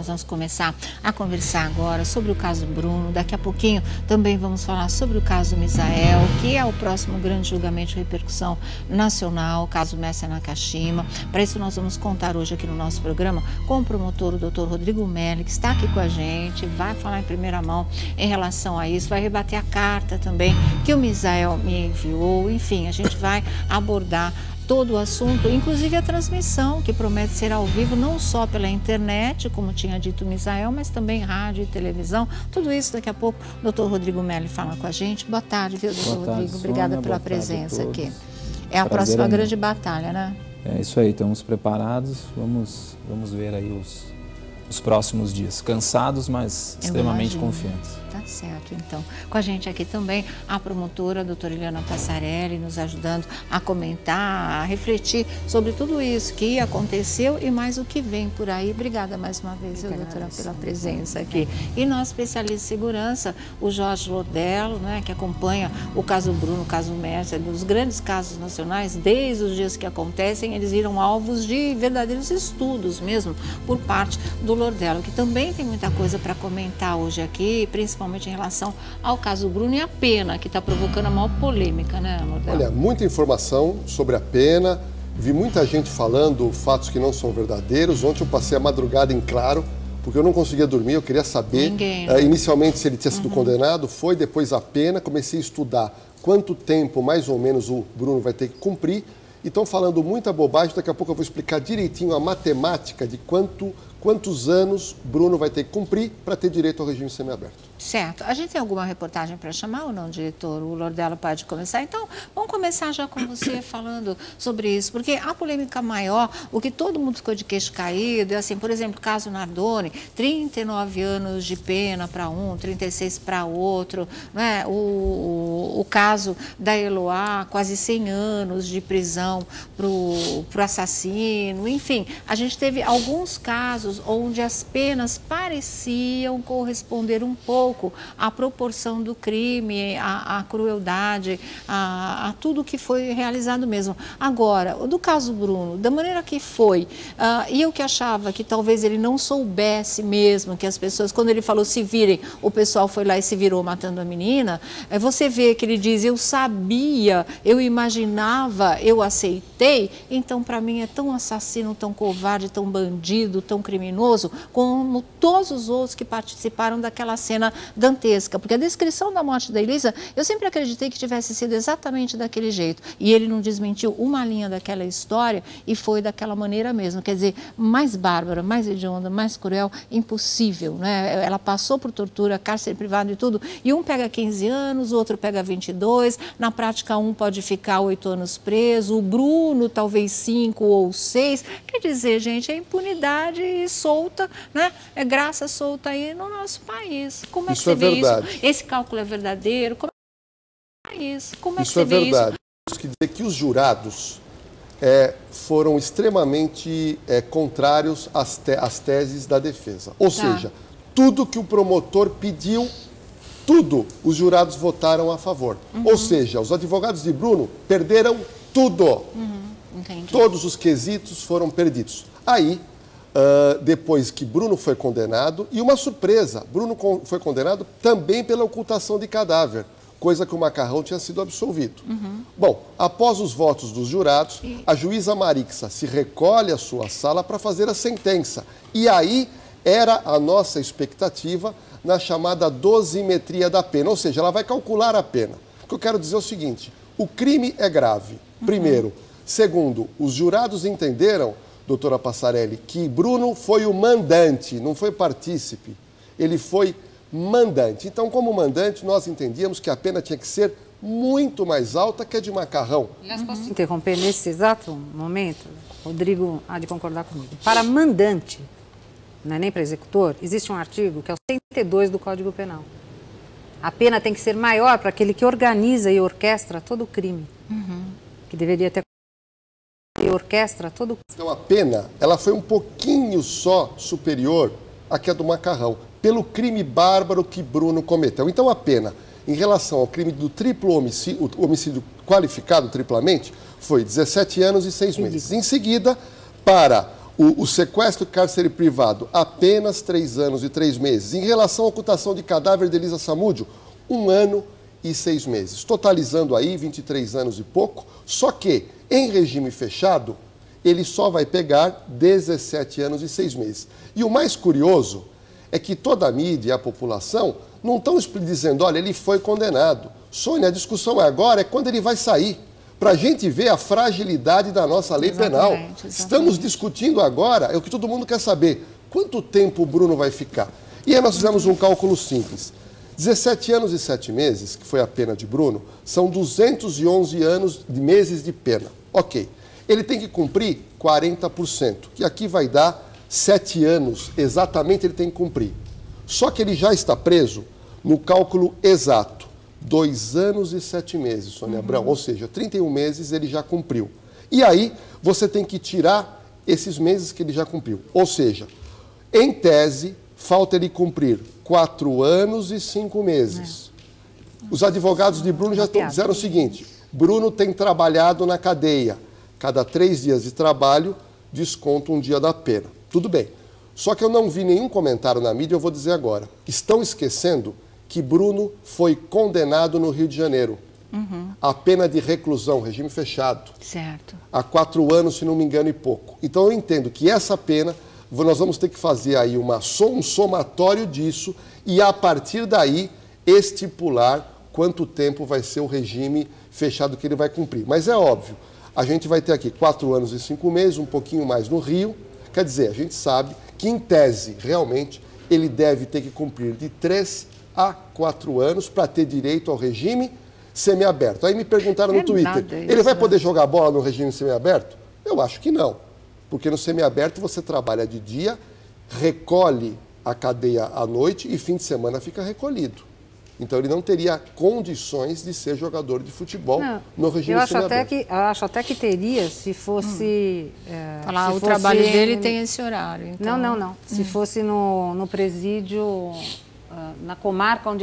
nós vamos começar a conversar agora sobre o caso Bruno. Daqui a pouquinho também vamos falar sobre o caso Misael, que é o próximo grande julgamento de repercussão nacional, o caso Mestre Nakashima. Para isso nós vamos contar hoje aqui no nosso programa com o promotor, o Dr. Rodrigo Melli, que está aqui com a gente, vai falar em primeira mão em relação a isso, vai rebater a carta também que o Misael me enviou. Enfim, a gente vai abordar todo o assunto, inclusive a transmissão, que promete ser ao vivo, não só pela internet, como tinha dito o Misael, mas também rádio e televisão. Tudo isso daqui a pouco o Dr. Rodrigo Melli fala com a gente. Boa tarde, viu, Dr. Rodrigo? Obrigada pela presença aqui. É a próxima grande batalha, né? É isso aí, estamos preparados, vamos ver aí os próximos dias. Cansados, mas extremamente confiantes. Tá certo, então. Com a gente aqui também a promotora, a doutora Eliana Passarelli, nos ajudando a comentar, a refletir sobre tudo isso que aconteceu e mais o que vem por aí. Obrigada mais uma vez, doutora, pela presença aqui. E nosso especialista de segurança, o Jorge Lordello, né, que acompanha o caso Bruno, o caso Mestre, dos grandes casos nacionais, desde os dias que acontecem, eles viram alvos de verdadeiros estudos mesmo, por parte do Lordello, que também tem muita coisa para comentar hoje aqui, principalmente em relação ao caso Bruno e a pena, que está provocando a maior polêmica, né, Lordello? Olha, muita informação sobre a pena, vi muita gente falando fatos que não são verdadeiros. Ontem eu passei a madrugada em claro, porque eu não conseguia dormir, eu queria saber, inicialmente, se ele tinha sido condenado, foi depois a pena, comecei a estudar quanto tempo, mais ou menos, o Bruno vai ter que cumprir. E estão falando muita bobagem, daqui a pouco eu vou explicar direitinho a matemática de quantos anos Bruno vai ter que cumprir para ter direito ao regime semiaberto. Certo. A gente tem alguma reportagem para chamar ou não, diretor? O Lordello pode começar? Então, vamos começar já com você falando sobre isso, porque a polêmica maior, o que todo mundo ficou de queixo caído, é assim, por exemplo, o caso Nardoni, 39 anos de pena para um, 36 para outro, né? O caso da Eloá, quase 100 anos de prisão para o assassino, enfim, a gente teve alguns casos onde as penas pareciam corresponder um pouco à proporção do crime, à crueldade, a tudo que foi realizado mesmo. Agora, do caso Bruno, da maneira que foi, e eu que achava que talvez ele não soubesse mesmo, que as pessoas, quando ele falou se virem, o pessoal foi lá e se virou matando a menina, você vê que ele diz, eu sabia, eu imaginava, eu aceitei, então para mim é tão assassino, tão covarde, tão bandido, tão criminoso, como todos os outros que participaram daquela cena dantesca, porque a descrição da morte da Elisa, eu sempre acreditei que tivesse sido exatamente daquele jeito, e ele não desmentiu uma linha daquela história e foi daquela maneira mesmo, quer dizer, mais bárbara, mais hedionda, mais cruel, impossível, né? Ela passou por tortura, cárcere privado e tudo, e um pega 15 anos, o outro pega 22, na prática um pode ficar 8 anos preso, o Bruno talvez 5 ou 6, quer dizer, gente, é impunidade solta, né? É graça solta aí no nosso país. Como é que você vê isso? Esse cálculo é verdadeiro? Como é isso? Como é que você vê isso? Isso é verdade. Isso quer dizer que os jurados foram extremamente contrários às teses da defesa. Ou seja, tudo que o promotor pediu, tudo os jurados votaram a favor. Ou seja, os advogados de Bruno perderam tudo. Todos os quesitos foram perdidos. Aí, depois que Bruno foi condenado, e uma surpresa, Bruno foi condenado também pela ocultação de cadáver, coisa que o Macarrão tinha sido absolvido. Bom, após os votos dos jurados, a juíza Marixa se recolhe à sua sala para fazer a sentença. E aí era a nossa expectativa na chamada dosimetria da pena, ou seja, ela vai calcular a pena. O que eu quero dizer é o seguinte, o crime é grave, primeiro. Segundo, os jurados entenderam, doutora Passarelli, que Bruno foi o mandante, não foi partícipe. Ele foi mandante. Então, como mandante, nós entendíamos que a pena tinha que ser muito mais alta que a de Macarrão. Aliás, posso interromper nesse exato momento? Rodrigo há de concordar comigo. Para mandante, não é nem para executor, existe um artigo que é o 102 do Código Penal. A pena tem que ser maior para aquele que organiza e orquestra todo o crime. Que deveria ter... E orquestra todo... Então a pena, ela foi um pouquinho só superior à que a do Macarrão, pelo crime bárbaro que Bruno cometeu. Então a pena, em relação ao crime do triplo homicídio, o homicídio qualificado triplamente, foi 17 anos e 6 meses. Em seguida, para O sequestro e cárcere privado, apenas 3 anos e 3 meses. Em relação à ocultação de cadáver de Elisa Samúdio, 1 ano e 6 meses. Totalizando aí 23 anos e pouco, só que em regime fechado, ele só vai pegar 17 anos e 6 meses. E o mais curioso é que toda a mídia e a população não estão dizendo, olha, ele foi condenado. Sônia, a discussão agora é quando ele vai sair, para a gente ver a fragilidade da nossa lei penal. Estamos discutindo agora, é o que todo mundo quer saber, quanto tempo o Bruno vai ficar. E aí nós fizemos um cálculo simples. 17 anos e 7 meses, que foi a pena de Bruno, são 211 meses de pena. Ok. Ele tem que cumprir 40%, que aqui vai dar 7 anos, exatamente ele tem que cumprir. Só que ele já está preso no cálculo exato, 2 anos e 7 meses, Sônia Abrão, ou seja, 31 meses ele já cumpriu. E aí você tem que tirar esses meses que ele já cumpriu. Ou seja, em tese, falta ele cumprir 4 anos e 5 meses. Os advogados de Bruno já disseram o seguinte, Bruno tem trabalhado na cadeia, cada 3 dias de trabalho, desconta um dia da pena. Tudo bem. Só que eu não vi nenhum comentário na mídia, eu vou dizer agora. Estão esquecendo que Bruno foi condenado no Rio de Janeiro. A pena de reclusão, regime fechado. Certo. Há 4 anos, se não me engano, e pouco. Então eu entendo que essa pena, nós vamos ter que fazer aí um somatório disso e a partir daí estipular quanto tempo vai ser o regime fechado que ele vai cumprir. Mas é óbvio, a gente vai ter aqui 4 anos e 5 meses, um pouquinho mais no Rio. Quer dizer, a gente sabe que, em tese, realmente, ele deve ter que cumprir de 3 a 4 anos para ter direito ao regime semiaberto. Aí me perguntaram no Twitter, ele vai poder jogar bola no regime semiaberto? Eu acho que não, porque no semiaberto você trabalha de dia, recolhe a cadeia à noite e fim de semana fica recolhido. Então ele não teria condições de ser jogador de futebol no regime semiaberto. Eu acho até que teria, se fosse... o trabalho dele tem esse horário. Então... Não. Se fosse no presídio, na comarca onde